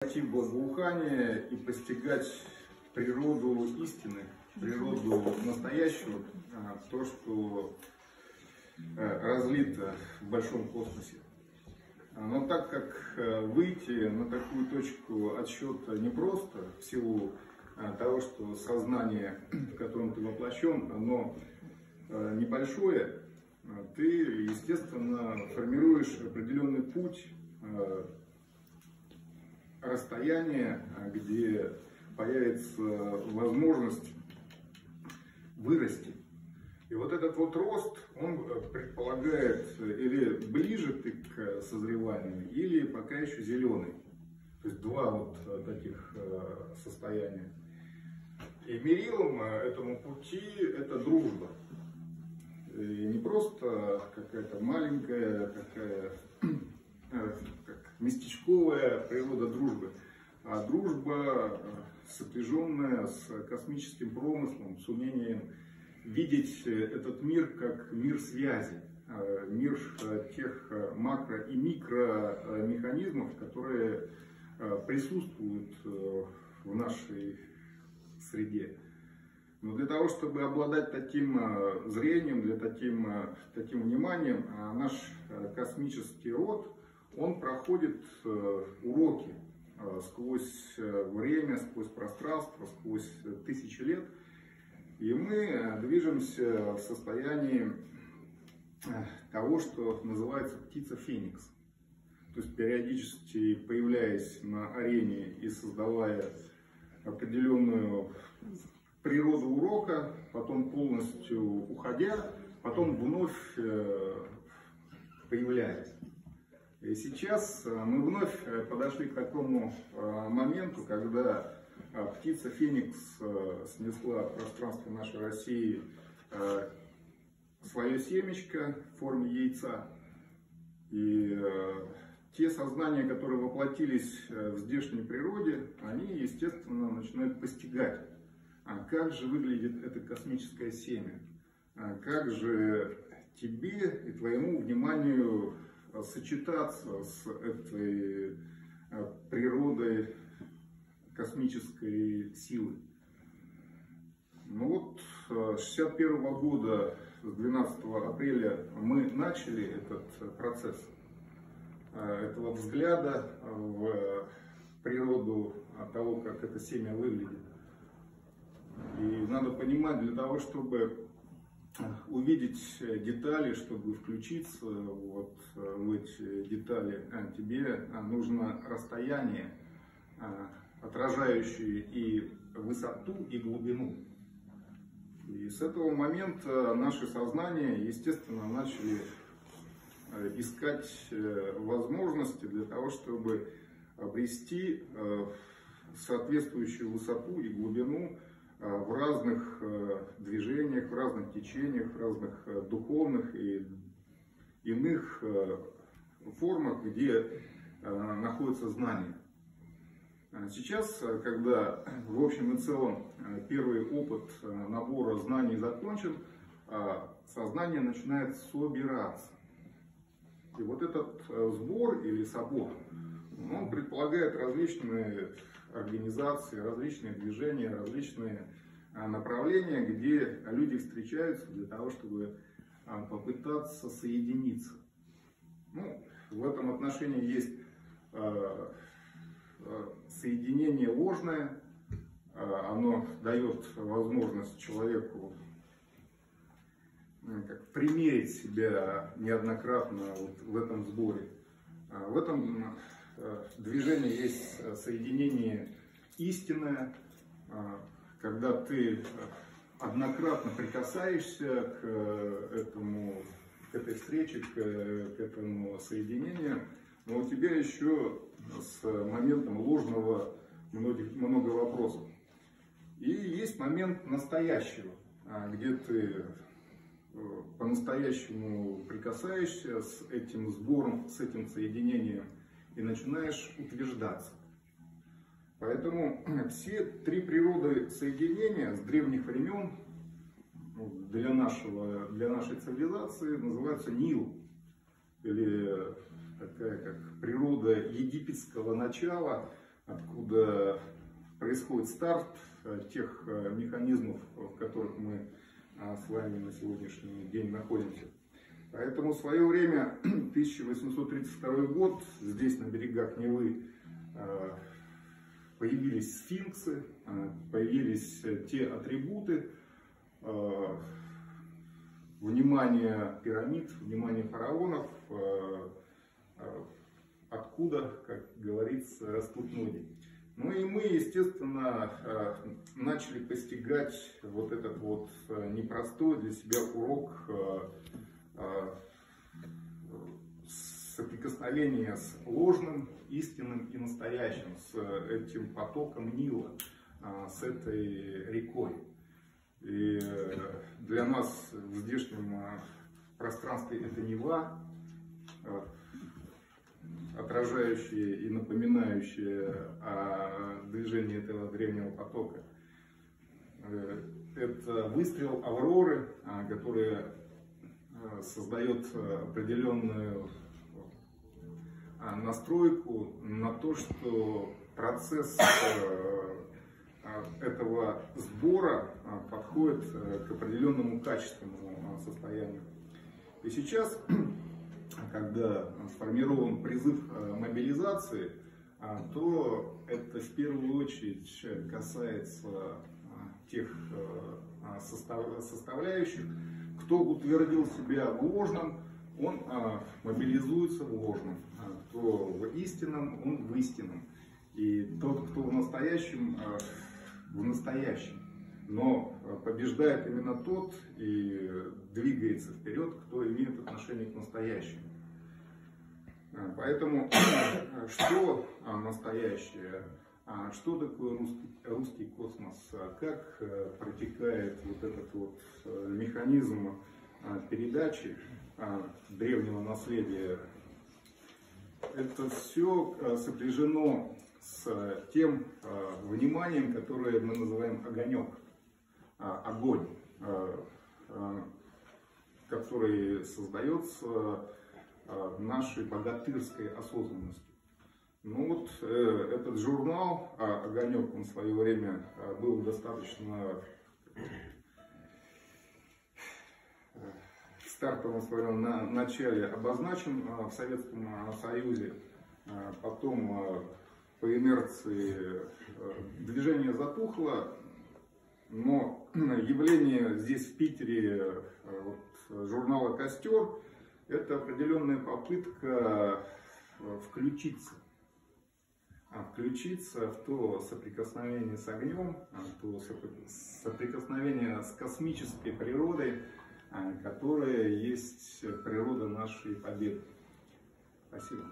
Войти в благоухание и постигать природу истины, природу настоящего, то, что разлито в большом космосе. Но так как выйти на такую точку отсчета непросто, в силу того, что сознание, в котором ты воплощен, оно небольшое, ты, естественно, формируешь определенный путь, расстояние, где появится возможность вырасти. И вот этот вот рост, он предполагает или ближе ты к созреванию, или пока еще зеленый. То есть два вот таких состояния. И мерилом этому пути это дружба. И не просто какая-то маленькая, такая местечковая природа дружбы, а дружба, сопряженная с космическим промыслом, с умением видеть этот мир как мир связи, мир тех макро- и микромеханизмов, которые присутствуют в нашей среде. Но для того, чтобы обладать таким зрением, таким вниманием, наш космический род, он проходит уроки сквозь время, сквозь пространство, сквозь тысячи лет. И мы движемся в состоянии того, что называется птица Феникс. То есть периодически появляясь на арене и создавая определенную природу урока, потом полностью уходя, потом вновь появляясь. И сейчас мы вновь подошли к такому моменту, когда птица Феникс снесла в пространстве нашей России свое семечко в форме яйца. И те сознания, которые воплотились в здешней природе, они, естественно, начинают постигать, как же выглядит это космическое семя, как же тебе и твоему вниманию сочетаться с этой природой космической силы. Ну вот, с 1961 года, с 12 апреля, мы начали этот процесс, этого взгляда в природу того, как это семя выглядит. И надо понимать, для того, чтобы увидеть детали, чтобы включиться вот в эти детали, тебе нужно расстояние, отражающее и высоту, и глубину. И с этого момента наши сознания, естественно, начали искать возможности для того, чтобы обрести соответствующую высоту и глубину в разных движениях, в разных течениях, в разных духовных и иных формах, где находится знание. Сейчас, когда в общем и целом первый опыт набора знаний закончен, сознание начинает собираться. И вот этот сбор или собор, он предполагает различные организации, различные движения, различные направления, где люди встречаются для того, чтобы попытаться соединиться. Ну, в этом отношении есть соединение ложное, оно дает возможность человеку примерить себя неоднократно вот в этом сборе. В этом движении есть соединение истинное, когда ты однократно прикасаешься к этой встрече, к этому соединению, но у тебя еще с моментом ложного много вопросов. И есть момент настоящего, где ты по-настоящему прикасаешься с этим сбором, с этим соединением и начинаешь утверждаться. Поэтому все три природы соединения с древних времен для нашей цивилизации называются Нил, или такая как природа египетского начала, откуда происходит старт тех механизмов, в которых мы с вами на сегодняшний день находимся. Поэтому в свое время, 1832 год, здесь на берегах Невы появились сфинксы, появились те атрибуты, внимание пирамид, внимание фараонов, откуда, как говорится, растут ноги. Ну и мы, естественно, начали постигать вот этот вот непростой для себя урок соприкосновения с ложным, истинным и настоящим, с этим потоком Нила, с этой рекой. И для нас в здешнем пространстве это Нева, отражающая и напоминающая о движении этого древнего потока. Это выстрел Авроры, которая создает определенную настройку на то, что процесс этого сбора подходит к определенному качественному состоянию. И сейчас, когда сформирован призыв мобилизации, то это в первую очередь касается тех составляющих, кто утвердил себя в ложном, он мобилизуется в ложном, кто в истинном, он в истинном. И тот, кто в настоящем, в настоящем. Но побеждает именно тот и двигается вперед, кто имеет отношение к настоящему. Поэтому, что настоящее, что такое русский космос, как протекает вот этот вот механизм передачи древнего наследия, это все сопряжено с тем вниманием, которое мы называем огонек, огонь, который создается нашей богатырской осознанностью. Ну вот этот журнал «Огонек», он в свое время был достаточно в стартовом своем начале обозначен в Советском Союзе, потом по инерции движение затухло, но явление здесь в Питере журнала «Костер» — это определенная попытка включиться в то соприкосновение с огнем, в то соприкосновение с космической природой, которая есть природа нашей победы. Спасибо.